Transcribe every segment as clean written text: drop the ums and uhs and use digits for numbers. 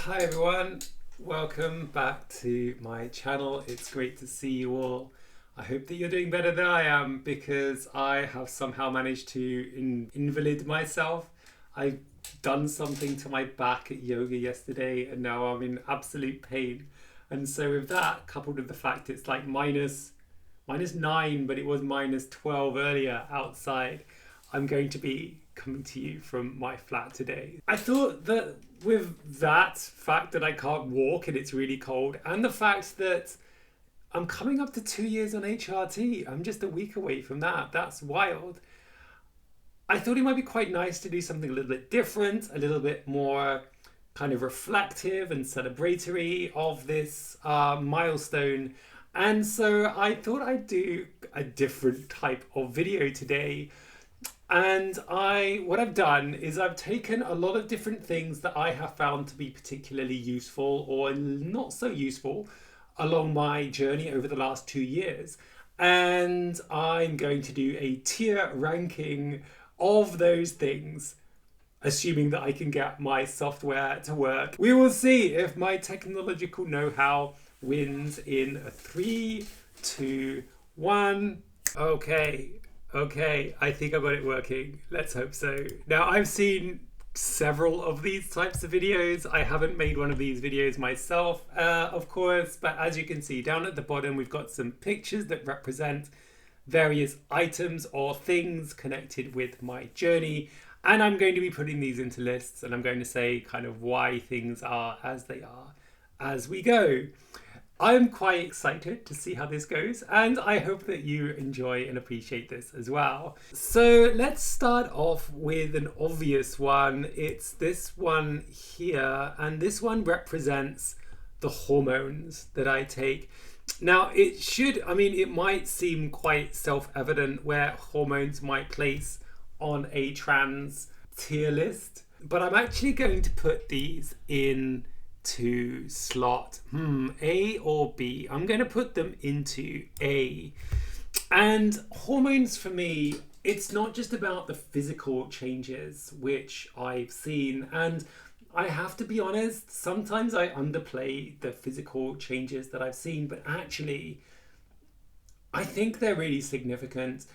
Hi everyone, welcome back to my channel. It's great to see you all. I hope that you're doing better than I am because I have somehow managed to invalid myself. I've done something to my back at yoga yesterday and now I'm in absolute pain. And so with that, coupled with the fact it's like minus 9, but it was minus 12 earlier outside, I'm going to be coming to you from my flat today. I thought that with that fact that I can't walk and it's really cold, and the fact that I'm coming up to 2 years on HRT, I'm just a week away from that. That's wild. I thought it might be quite nice to do something a little bit different, a little bit more kind of reflective and celebratory of this milestone. And so I thought I'd do a different type of video today. And what I've done is I've taken a lot of different things that I have found to be particularly useful or not so useful along my journey over the last 2 years. And I'm going to do a tier ranking of those things, assuming that I can get my software to work. We will see if my technological know-how wins in 3, 2, 1. Okay, I think I got it working. Let's hope so. Now, I've seen several of these types of videos. I haven't made one of these videos myself, of course, but as you can see down at the bottom, we've got some pictures that represent various items or things connected with my journey. And I'm going to be putting these into lists and I'm going to say kind of why things are as they are as we go. I'm quite excited to see how this goes, and I hope that you enjoy and appreciate this as well. So let's start off with an obvious one. It's this one here, and this one represents the hormones that I take. Now, it might seem quite self-evident where hormones might place on a trans tier list, but I'm actually going to put these in to slot A or B. I'm going to put them into A. And hormones for me, it's not just about the physical changes which I've seen, and I have to be honest, sometimes I underplay the physical changes that I've seen, but actually I think they're really significant.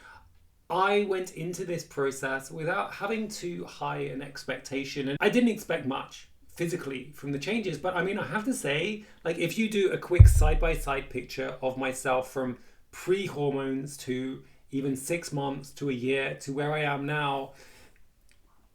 I went into this process without having too high an expectation, and I didn't expect much physically from the changes, but I have to say, like, if you do a quick side-by-side picture of myself from pre-hormones to even 6 months to a year to where I am now,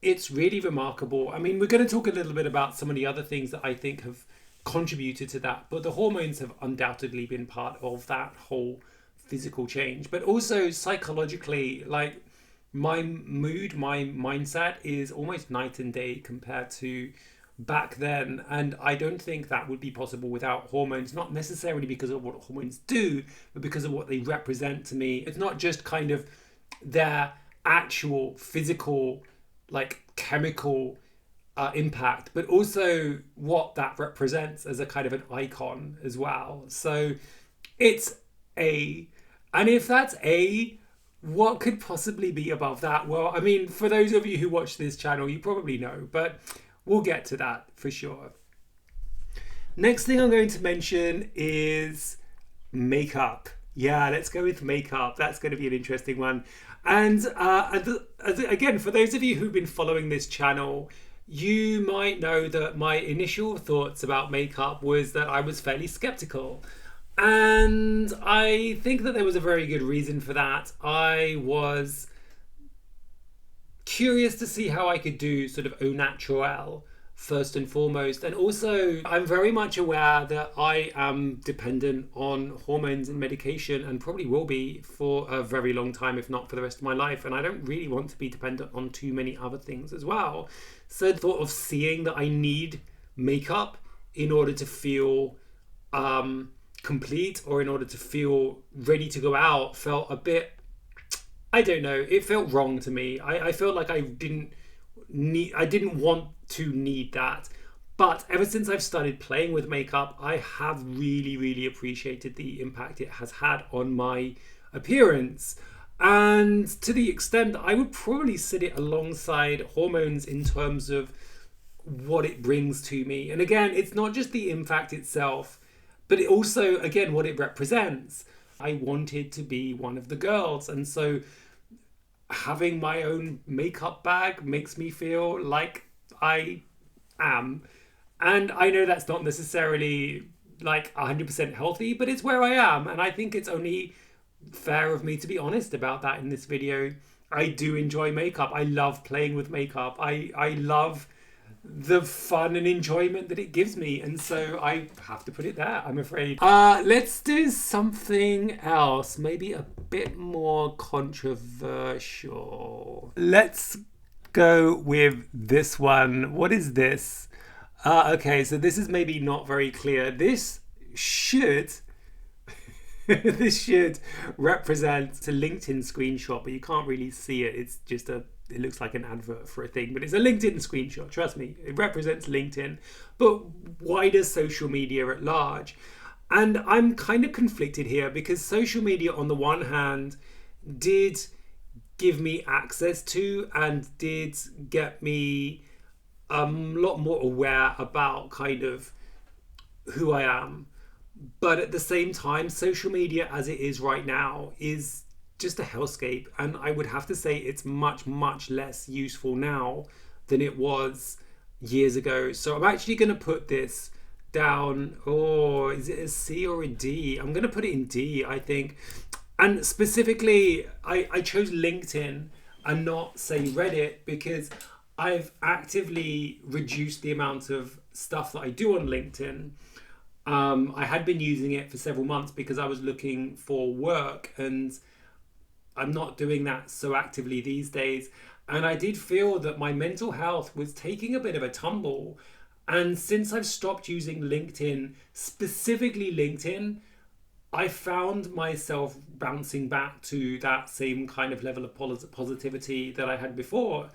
it's really remarkable. We're going to talk a little bit about some of the other things that I think have contributed to that, but the hormones have undoubtedly been part of that whole physical change. But also psychologically, like, my mood, my mindset is almost night and day compared to back then, and I don't think that would be possible without hormones, not necessarily because of what hormones do, but because of what they represent to me. It's not just kind of their actual physical, like, chemical impact, but also what that represents as a kind of an icon as well. So it's A. And if that's A, what could possibly be above that? Well, for those of you who watch this channel, you probably know, but we'll get to that for sure. Next thing I'm going to mention is makeup. Yeah, let's go with makeup. That's going to be an interesting one. And again, for those of you who've been following this channel, you might know that my initial thoughts about makeup was that I was fairly skeptical. And I think that there was a very good reason for that. I was curious to see how I could do sort of au naturel first and foremost, and also I'm very much aware that I am dependent on hormones and medication, and probably will be for a very long time, if not for the rest of my life, and I don't really want to be dependent on too many other things as well. So the thought of seeing that I need makeup in order to feel complete, or in order to feel ready to go out, felt a bit, I don't know, it felt wrong to me. I felt like I didn't want to need that. But ever since I've started playing with makeup, I have really, really appreciated the impact it has had on my appearance. And to the extent that I would probably sit it alongside hormones in terms of what it brings to me. And again, it's not just the impact itself, but it also, again, what it represents. I wanted to be one of the girls. And so having my own makeup bag makes me feel like I am. And I know that's not necessarily like 100% healthy, but it's where I am. And I think it's only fair of me to be honest about that in this video. I do enjoy makeup. I love playing with makeup. I love the fun and enjoyment that it gives me, and so I have to put it there, I'm afraid. Let's do something else, maybe a bit more controversial. Let's go with this one. What is this? Okay, so this is maybe not very clear. This should this should represent a LinkedIn screenshot, but you can't really see it. It's just it looks like an advert for a thing, but it's a LinkedIn screenshot. Trust me, it represents LinkedIn, but wider social media at large. And I'm kind of conflicted here because social media, on the one hand, did give me access to and did get me a lot more aware about kind of who I am. But at the same time, social media as it is right now is just a hellscape. And I would have to say it's much, much less useful now than it was years ago. So I'm actually going to put this down. Oh, is it a C or a D? I'm going to put it in D, I think. And specifically, I chose LinkedIn and not say Reddit because I've actively reduced the amount of stuff that I do on LinkedIn. I had been using it for several months because I was looking for work, and I'm not doing that so actively these days. And I did feel that my mental health was taking a bit of a tumble. And since I've stopped using LinkedIn, specifically LinkedIn, I found myself bouncing back to that same kind of level of positivity that I had before.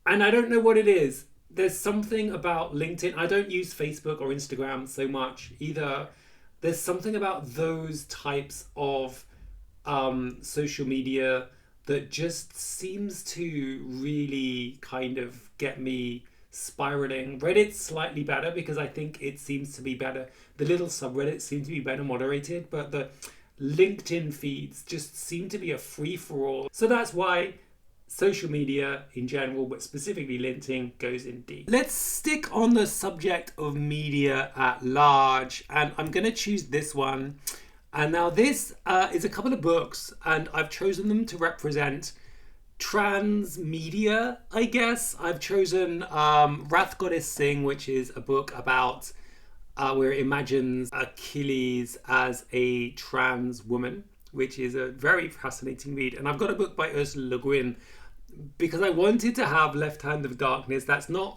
And I don't know what it is. There's something about LinkedIn. I don't use Facebook or Instagram so much either. There's something about those types of social media that just seems to really kind of get me spiraling. Reddit's slightly better because I think it seems to be better. The little subreddits seem to be better moderated, but the LinkedIn feeds just seem to be a free-for-all. So that's why social media in general, but specifically LinkedIn, goes in D. Let's stick on the subject of media at large, and I'm going to choose this one. And now this is a couple of books, and I've chosen them to represent trans media, I guess. I've chosen Wrath Goddess Sing, which is a book about where it imagines Achilles as a trans woman, which is a very fascinating read. And I've got a book by Ursula Le Guin, because I wanted to have Left Hand of Darkness. That's not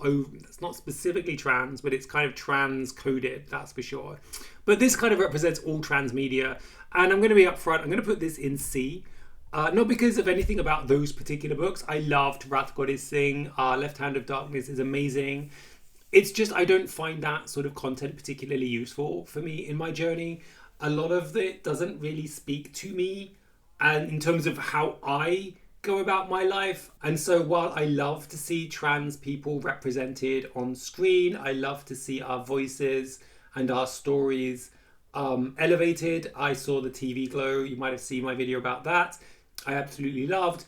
specifically trans, but it's kind of trans coded, that's for sure. But this kind of represents all trans media. And I'm going to be upfront, I'm going to put this in C. Not because of anything about those particular books. I loved Wrath Goddess Sing. Left Hand of Darkness is amazing. It's just I don't find that sort of content particularly useful for me in my journey. A lot of it doesn't really speak to me, and in terms of how I go about my life. And so while I love to see trans people represented on screen, I love to see our voices and our stories elevated. I saw the TV Glow. You might have seen my video about that. I absolutely loved.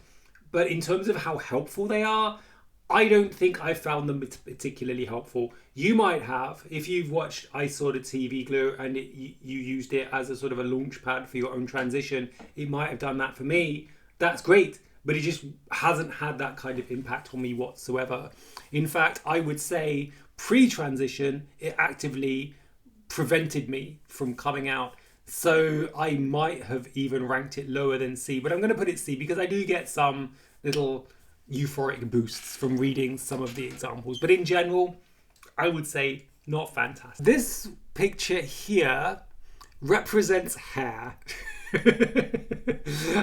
But in terms of how helpful they are, I don't think I found them particularly helpful. You might have, if you've watched I Saw the TV Glue and you used it as a sort of a launch pad for your own transition. It might have done that for me. That's great. But it just hasn't had that kind of impact on me whatsoever. In fact, I would say pre-transition, it actively prevented me from coming out. So I might have even ranked it lower than C, but I'm going to put it C because I do get some little euphoric boosts from reading some of the examples. But in general, I would say not fantastic. This picture here represents hair.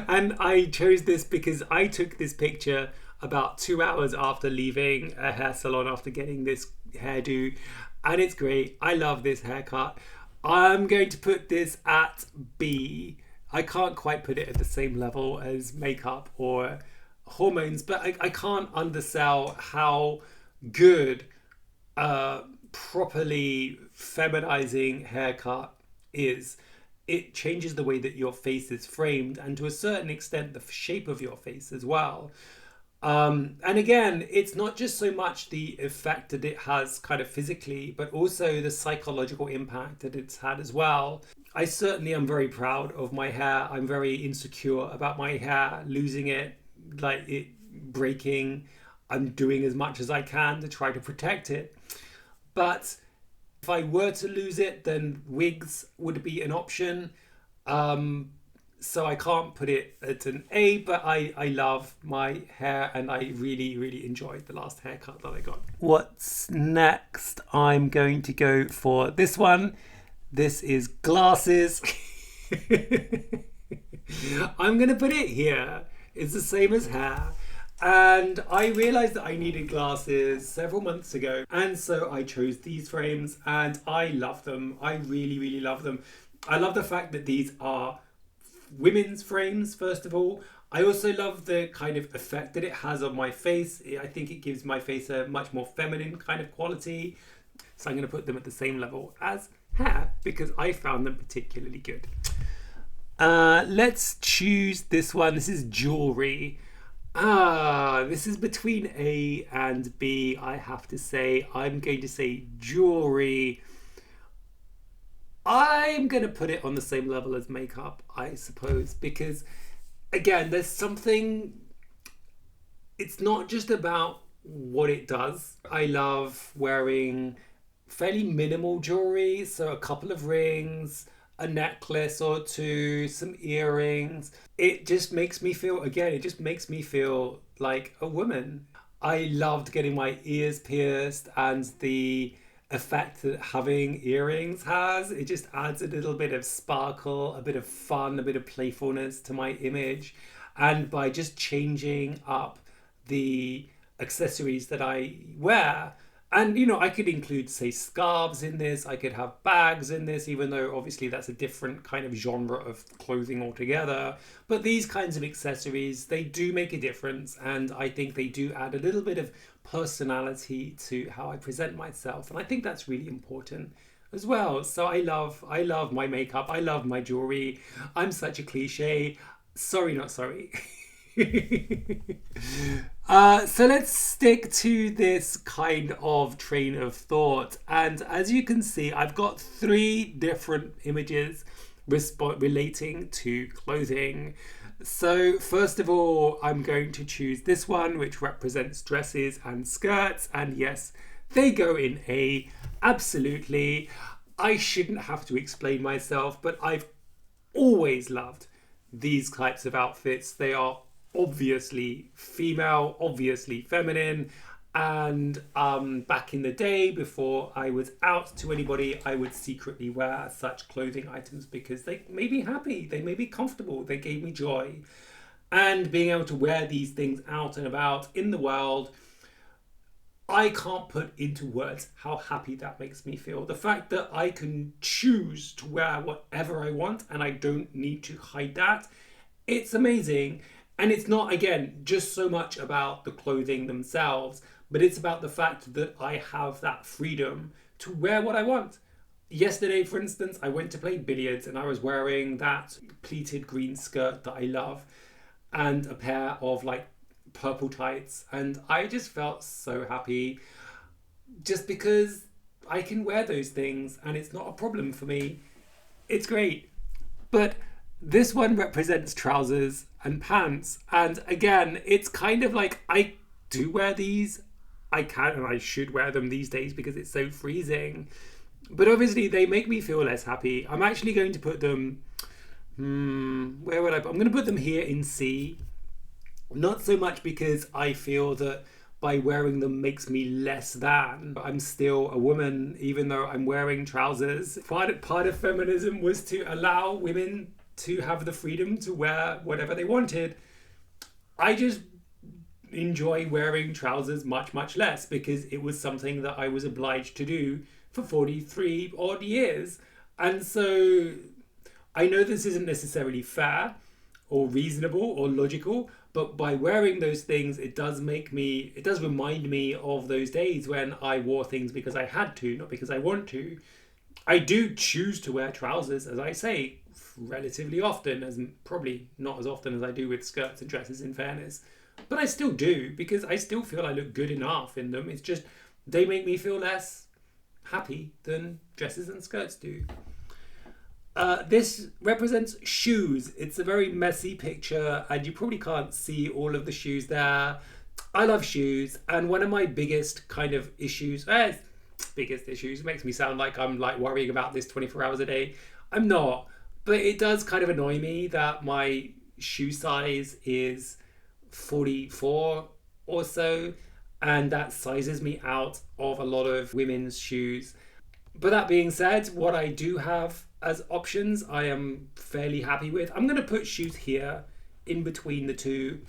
And I chose this because I took this picture about 2 hours after leaving a hair salon after getting this hairdo, and it's great. I love this haircut. I'm going to put this at B. I can't quite put it at the same level as makeup or hormones, but I can't undersell how good a properly feminizing haircut is it changes the way that your face is framed, and to a certain extent the shape of your face as well. And again, it's not just so much the effect that it has kind of physically, but also the psychological impact that it's had as well. I certainly am very proud of my hair. I'm very insecure about my hair, losing it, like it breaking. I'm doing as much as I can to try to protect it. But if I were to lose it, then wigs would be an option. Um, so I can't put it at an A, but I love my hair and I really, really enjoyed the last haircut that I got. What's next? I'm going to go for this one. This is glasses. I'm going to put it here. It's the same as hair. And I realized that I needed glasses several months ago. And so I chose these frames and I love them. I really, really love them. I love the fact that these are women's frames, first of all. I also love the kind of effect that it has on my face. I think it gives my face a much more feminine kind of quality. So I'm going to put them at the same level as hair because I found them particularly good. Let's choose this one. This is jewelry. This is between A and B, I have to say. I'm going to say jewelry. I'm going to put it on the same level as makeup, I suppose, because again, there's something, it's not just about what it does. I love wearing fairly minimal jewelry, so a couple of rings, a necklace or two, some earrings. It just makes me feel, again, it just makes me feel like a woman. I loved getting my ears pierced and the effect that having earrings has. It just adds a little bit of sparkle, a bit of fun, a bit of playfulness to my image. And by just changing up the accessories that I wear, and you know, I could include, say, scarves in this, I could have bags in this, even though obviously that's a different kind of genre of clothing altogether. But these kinds of accessories, they do make a difference, and I think they do add a little bit of personality to how I present myself. And I think that's really important as well. So I love my makeup, I love my jewelry. I'm such a cliche. Sorry, not sorry. So let's stick to this kind of train of thought. And as you can see, I've got 3 different images relating to clothing. So first of all, I'm going to choose this one, which represents dresses and skirts. And yes, they go in A, absolutely. I shouldn't have to explain myself, but I've always loved these types of outfits. They are obviously female, obviously feminine. And back in the day, before I was out to anybody, I would secretly wear such clothing items because they made me happy, they made me comfortable, they gave me joy. And being able to wear these things out and about in the world, I can't put into words how happy that makes me feel. The fact that I can choose to wear whatever I want and I don't need to hide that, it's amazing. And it's not, again, just so much about the clothing themselves, but it's about the fact that I have that freedom to wear what I want. Yesterday, for instance, I went to play billiards and I was wearing that pleated green skirt that I love and a pair of like purple tights. And I just felt so happy just because I can wear those things and it's not a problem for me. It's great. But this one represents trousers and pants. And again, it's kind of like I do wear these. I can and I should wear them these days because it's so freezing. But obviously they make me feel less happy. I'm actually going to put them, where would I'm going to put them here in C. Not so much because I feel that by wearing them makes me less than. I'm still a woman, even though I'm wearing trousers. Part of feminism was to allow women to have the freedom to wear whatever they wanted. I just enjoy wearing trousers much less because it was something that I was obliged to do for 43 odd years. And so I know this isn't necessarily fair or reasonable or logical, But by wearing those things, it does remind me of those days when I wore things because I had to, not because I want to. I do choose to wear trousers, as I say, relatively often, as probably not as often as I do with skirts and dresses, in fairness. But I still do, because I still feel I look good enough in them. It's just they make me feel less happy than dresses and skirts do. This represents shoes. It's a very messy picture, and you probably can't see all of the shoes there. I love shoes, and one of my biggest kind of issues, biggest issues, makes me sound like I'm like worrying about this 24 hours a day. I'm not, but it does kind of annoy me that my shoe size is 44 or so, and that sizes me out of a lot of women's shoes. But that being said, what I do have as options, I am fairly happy with. I'm going to put shoes here in between the two.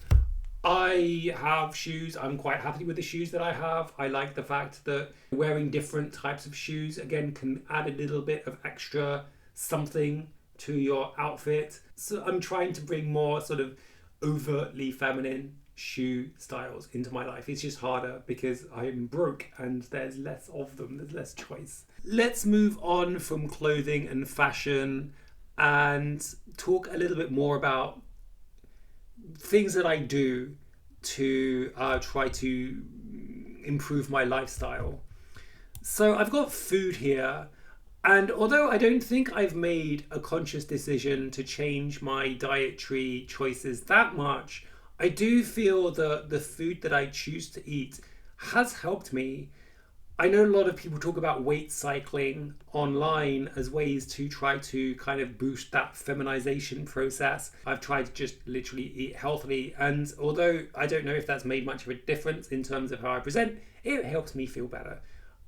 I have shoes. I'm quite happy with the shoes that I have. I like the fact that wearing different types of shoes, again, can add a little bit of extra something to your outfit. So I'm trying to bring more sort of overtly feminine shoe styles into my life. It's just harder because I'm broke and there's less of them. There's less choice. Let's move on from clothing and fashion and talk a little bit more about things that I do to try to improve my lifestyle. So I've got food here, and although I don't think I've made a conscious decision to change my dietary choices that much, I do feel that the food that I choose to eat has helped me. I know a lot of people talk about weight cycling online as ways to try to kind of boost that feminization process. I've tried to just literally eat healthily, and although I don't know if that's made much of a difference in terms of how I present, it helps me feel better.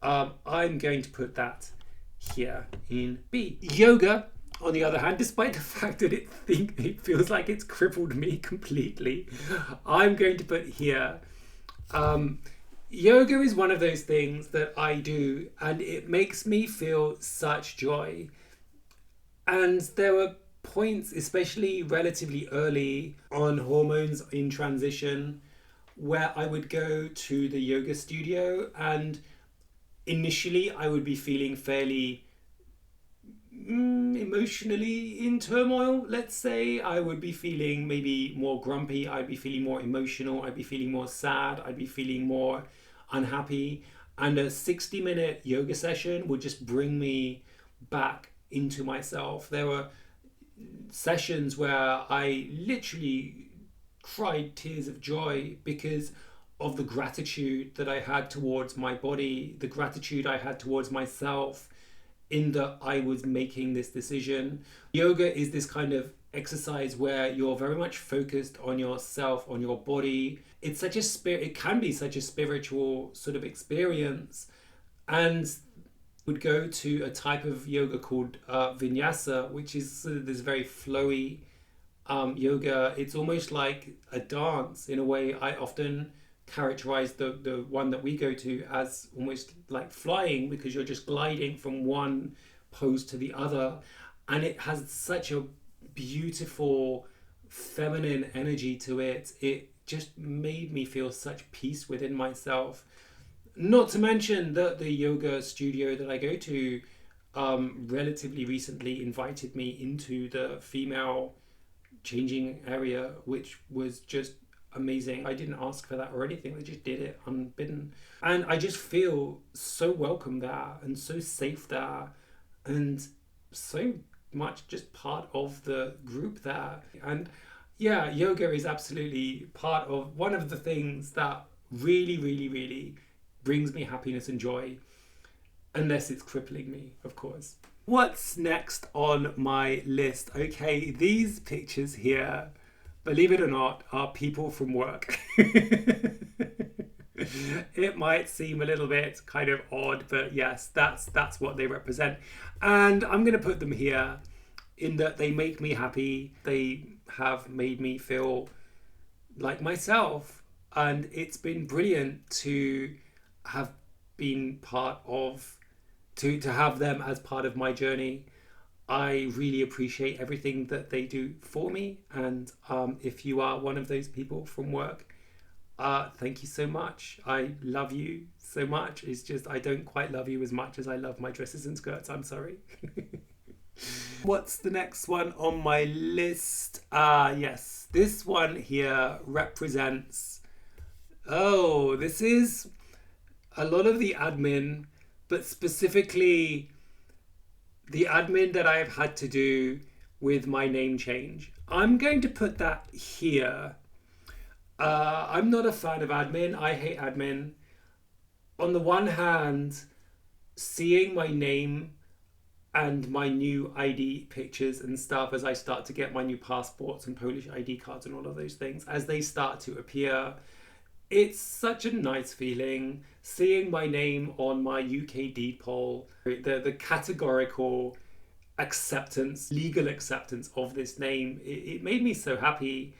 I'm going to put that here in B. Yoga, on the other hand, despite the fact that it feels like it's crippled me completely, I'm going to put here. Yoga is one of those things that I do, and it makes me feel such joy. And there were points, especially relatively early on hormones in transition, where I would go to the yoga studio, and initially I would be feeling fairly emotionally in turmoil, let's say. I would be feeling maybe more grumpy, I'd be feeling more emotional, I'd be feeling more sad, I'd be feeling more unhappy, and a 60-minute yoga session would just bring me back into myself. There were sessions where I literally cried tears of joy because of the gratitude that I had towards my body, the gratitude I had towards myself, in that I was making this decision. Yoga is this kind of exercise where you're very much focused on yourself, on your body. It's such a it can be such a spiritual sort of experience. And would go to a type of yoga called vinyasa, which is sort of this very flowy yoga. It's almost like a dance in a way. I often characterize the one that we go to as almost like flying, because you're just gliding from one pose to the other, and it has such a beautiful feminine energy to it. It just made me feel such peace within myself. Not to mention that the yoga studio that I go to relatively recently invited me into the female changing area, which was just amazing. I didn't ask for that or anything. They just did it unbidden. And I just feel so welcome there and so safe there and so much just part of the group there. And yeah, yoga is absolutely part of one of the things that really, really, really brings me happiness and joy, unless it's crippling me, of course. What's next on my list? Okay, these pictures here, believe it or not, are people from work. It might seem a little bit kind of odd, but yes, that's what they represent. And I'm going to put them here in that they make me happy. They have made me feel like myself. And it's been brilliant to have been part of, to have them as part of my journey. I really appreciate everything that they do for me. And if you are one of those people from work, thank you so much. I love you so much. It's just I don't quite love you as much as I love my dresses and skirts. I'm sorry. What's the next one on my list? Yes, this one here represents. Oh, this is a lot of the admin, but specifically the admin that I have had to do with my name change. I'm going to put that here. I'm not a fan of admin. I hate admin. On the one hand, seeing my name and my new ID pictures and stuff as I start to get my new passports and Polish ID cards and all of those things, as they start to appear, it's such a nice feeling seeing my name on my UK deed poll, the categorical acceptance, legal acceptance of this name. It made me so happy.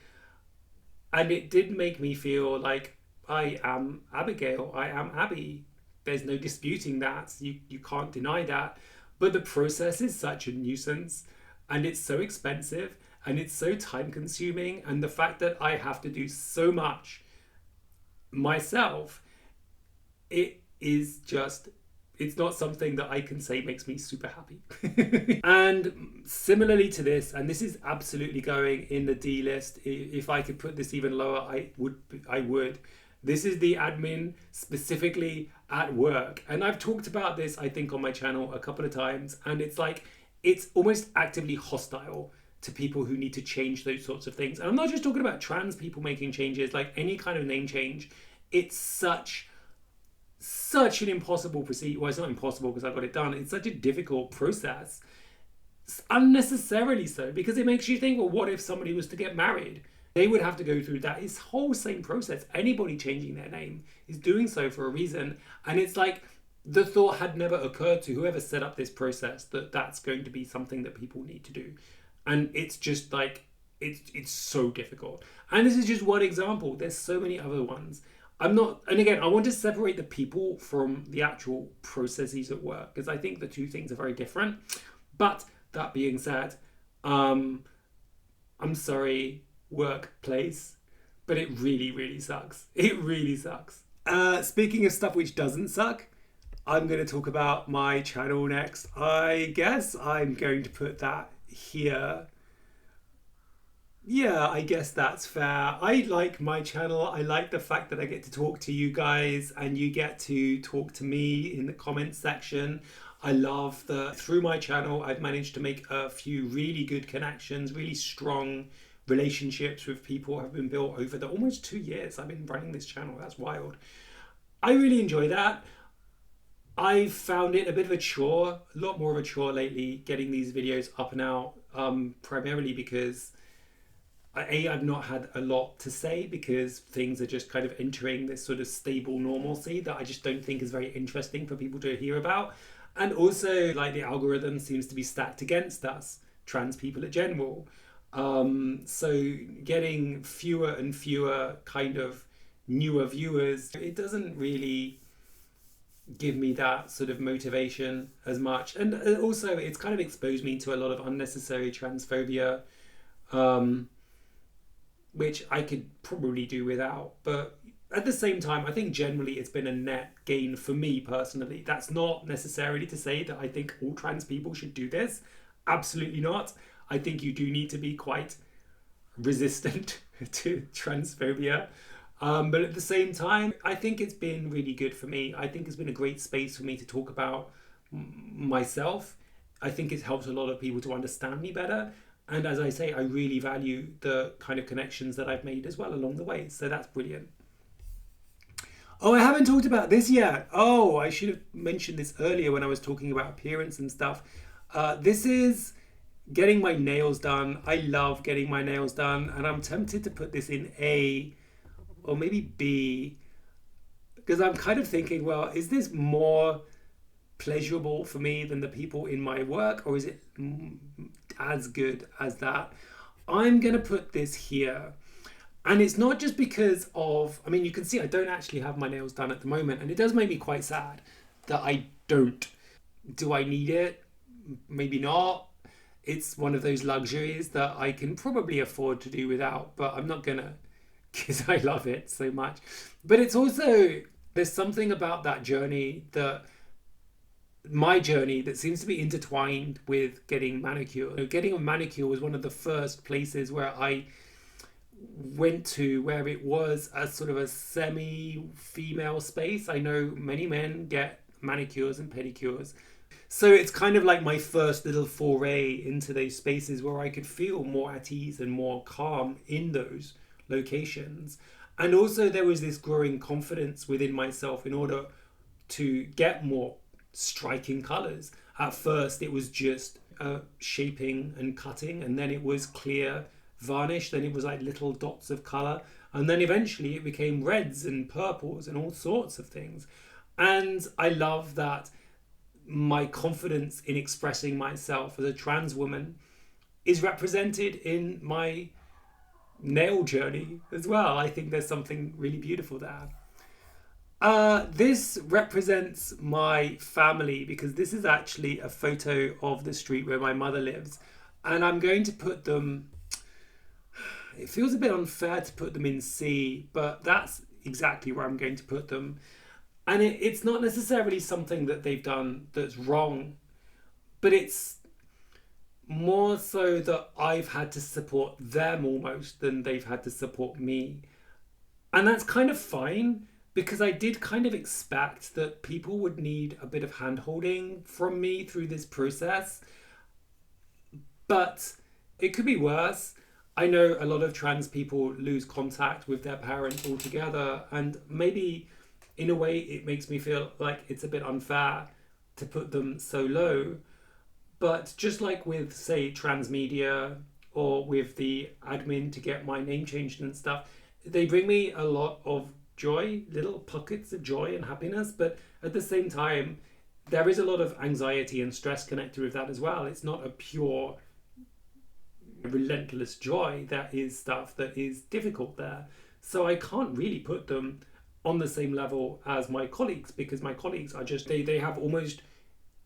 And it did make me feel like I am Abigail, I am Abby. There's no disputing that. You can't deny that. But the process is such a nuisance and it's so expensive and it's so time consuming. And the fact that I have to do so much myself, it is just, it's not something that I can say makes me super happy. And similarly to this, and this is absolutely going in the D list. If I could put this even lower, I would. This is the admin specifically at work. And I've talked about this, I think, on my channel a couple of times. And it's like, it's almost actively hostile to people who need to change those sorts of things. And I'm not just talking about trans people making changes, like any kind of name change. It's such an impossible procedure. Well, it's not impossible because I got it done. It's such a difficult process. It's unnecessarily so, because it makes you think, well, what if somebody was to get married? They would have to go through that whole same process. Anybody changing their name is doing so for a reason. And it's like the thought had never occurred to whoever set up this process that that's going to be something that people need to do. And it's just like, it's so difficult. And this is just one example. There's so many other ones. And again, I want to separate the people from the actual processes at work, because I think the two things are very different. But that being said, I'm sorry, workplace, but it really, really sucks. It really sucks. Speaking of stuff which doesn't suck, I'm going to talk about my channel next. I guess I'm going to put that here. Yeah, I guess that's fair. I like my channel. I like the fact that I get to talk to you guys and you get to talk to me in the comments section. I love that through my channel, I've managed to make a few really good connections, really strong relationships with people have been built over the almost 2 years I've been running this channel. That's wild. I really enjoy that. I've found it a bit of a chore, a lot more of a chore lately, getting these videos up and out, primarily because I've not had a lot to say, because things are just kind of entering this sort of stable normalcy that I just don't think is very interesting for people to hear about. And also, like, the algorithm seems to be stacked against us, trans people in general. So getting fewer and fewer kind of newer viewers, it doesn't really give me that sort of motivation as much. And also, it's kind of exposed me to a lot of unnecessary transphobia, which I could probably do without. But at the same time, I think generally it's been a net gain for me personally. That's not necessarily to say that I think all trans people should do this. Absolutely not. I think you do need to be quite resistant to transphobia. But at the same time, I think it's been really good for me. I think it's been a great space for me to talk about myself. I think it's helped a lot of people to understand me better. And as I say, I really value the kind of connections that I've made as well along the way. So that's brilliant. Oh, I haven't talked about this yet. Oh, I should have mentioned this earlier when I was talking about appearance and stuff. This is getting my nails done. I love getting my nails done. And I'm tempted to put this in A or maybe B, because I'm kind of thinking, well, is this more pleasurable for me than the people in my work, or is it as good as that? I'm going to put this here. And it's not just because of, I mean, you can see I don't actually have my nails done at the moment, and it does make me quite sad that I don't. Do I need it? Maybe not. it's one of those luxuries that I can probably afford to do without, but I'm not gonna because I love it so much. But it's also, there's something about that journey, that my journey, that seems to be intertwined with getting manicured. Getting a manicure was one of the first places where I went to where it was a sort of a semi-female space. I know many men get manicures and pedicures. So it's kind of like my first little foray into those spaces where I could feel more at ease and more calm in those locations. And also there was this growing confidence within myself in order to get more striking colors. At first it was just shaping and cutting, and then it was clear varnish, then it was like little dots of color, and then eventually it became reds and purples and all sorts of things. And I love that my confidence in expressing myself as a trans woman is represented in my nail journey as well. I think there's something really beautiful there. This represents my family, because this is actually a photo of the street where my mother lives, and I'm going to put them, it feels a bit unfair to put them in C, but that's exactly where I'm going to put them. And it's not necessarily something that they've done that's wrong, but it's more so that I've had to support them almost than they've had to support me. And that's kind of fine, because I did kind of expect that people would need a bit of hand-holding from me through this process. But it could be worse. I know a lot of trans people lose contact with their parents altogether, and maybe in a way it makes me feel like it's a bit unfair to put them so low. But just like with, say, transmedia, or with the admin to get my name changed and stuff, they bring me a lot of joy, little pockets of joy and happiness. But at the same time, there is a lot of anxiety and stress connected with that as well. It's not a pure relentless joy. There is stuff that is difficult there. So I can't really put them on the same level as my colleagues, because my colleagues are just, they have almost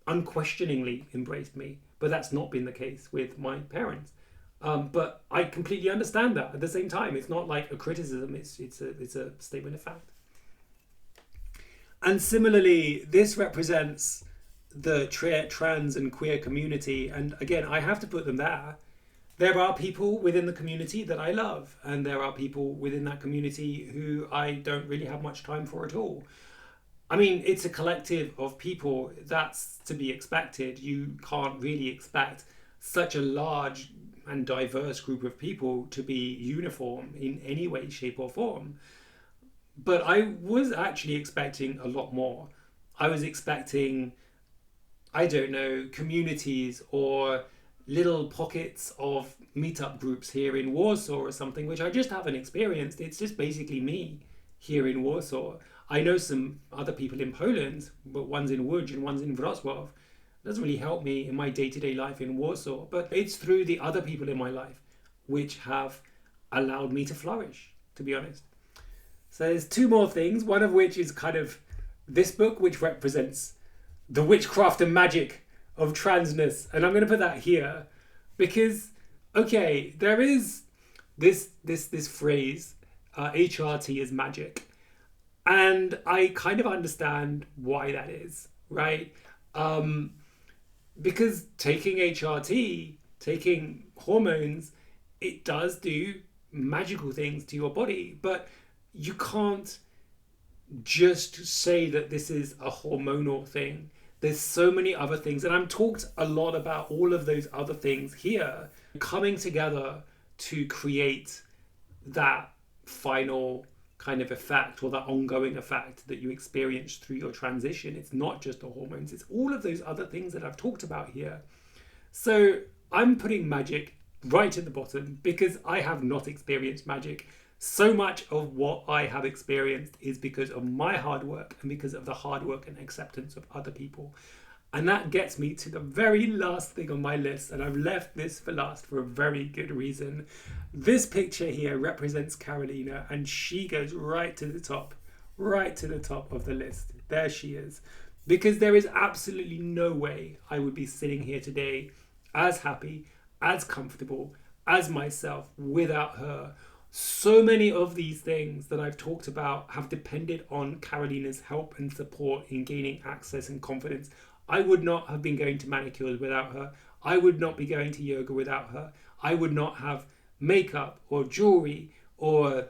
unquestioningly embraced me. But that's not been the case with my parents. But I completely understand that. At the same time, it's not like a criticism, it's a statement of fact. And similarly, this represents the trans and queer community. And again, I have to put them there. There are people within the community that I love, and there are people within that community who I don't really have much time for at all. I mean, it's a collective of people. That's to be expected. You can't really expect such a large and diverse group of people to be uniform in any way, shape or form. But I was actually expecting a lot more. I was expecting, I don't know, communities or little pockets of meetup groups here in Warsaw or something, which I just haven't experienced. It's just basically me here in Warsaw. I know some other people in Poland, but one's in Łódź and one's in Wrocław. It doesn't really help me in my day-to-day life in Warsaw, but it's through the other people in my life which have allowed me to flourish, to be honest. So there's two more things, one of which is kind of this book, which represents the witchcraft and magic of transness. And I'm going to put that here because, okay, there is this phrase, HRT is magic. And I kind of understand why that is, right? Because taking HRT, taking hormones, it does do magical things to your body. But you can't just say that this is a hormonal thing. There's so many other things. And I'm talked a lot about all of those other things here coming together to create that final kind of effect, or that ongoing effect that you experience through your transition. It's not just the hormones, it's all of those other things that I've talked about here. So I'm putting magic right at the bottom because I have not experienced magic. So much of what I have experienced is because of my hard work and because of the hard work and acceptance of other people. And that gets me to the very last thing on my list, and I've left this for last for a very good reason. This picture here represents Carolina, and she goes right to the top of the list. There she is. Because there is absolutely no way I would be sitting here today as happy, as comfortable as myself without her. So many of these things that I've talked about have depended on Carolina's help and support in gaining access and confidence. I would not have been going to manicures without her. I would not be going to yoga without her. I would not have makeup or jewelry or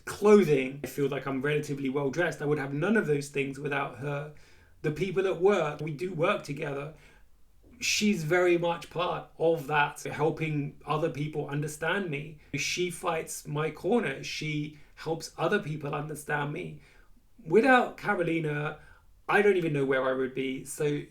clothing. I feel like I'm relatively well dressed. I would have none of those things without her. The people at work, we do work together. She's very much part of that, helping other people understand me. She fights my corner. She helps other people understand me. Without Carolina, I don't even know where I would be. So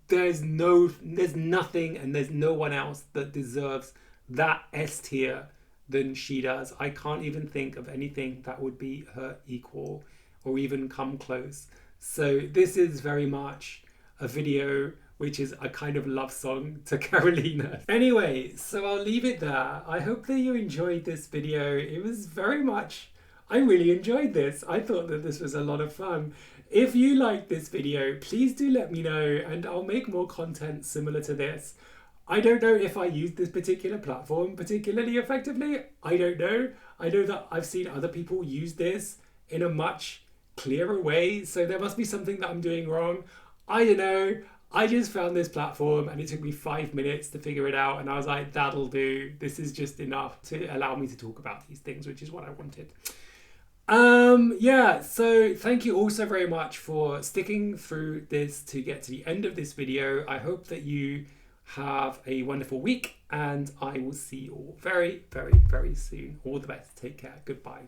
there's nothing and there's no one else that deserves that S tier than she does. I can't even think of anything that would be her equal or even come close. So this is very much a video which is a kind of love song to Carolina. Anyway, so I'll leave it there. I hope that you enjoyed this video. It was very much, I really enjoyed this. I thought that this was a lot of fun. If you like this video, please do let me know and I'll make more content similar to this. I don't know if I use this particular platform particularly effectively. I don't know. I know that I've seen other people use this in a much clearer way, so there must be something that I'm doing wrong. I don't know. I just found this platform and it took me 5 minutes to figure it out, and I was like, that'll do. This is just enough to allow me to talk about these things, which is what I wanted. Yeah, so thank you also very much for sticking through this to get to the end of this video. I hope that you have a wonderful week and I will see you all very, very, very soon. All the best. Take care. Goodbye.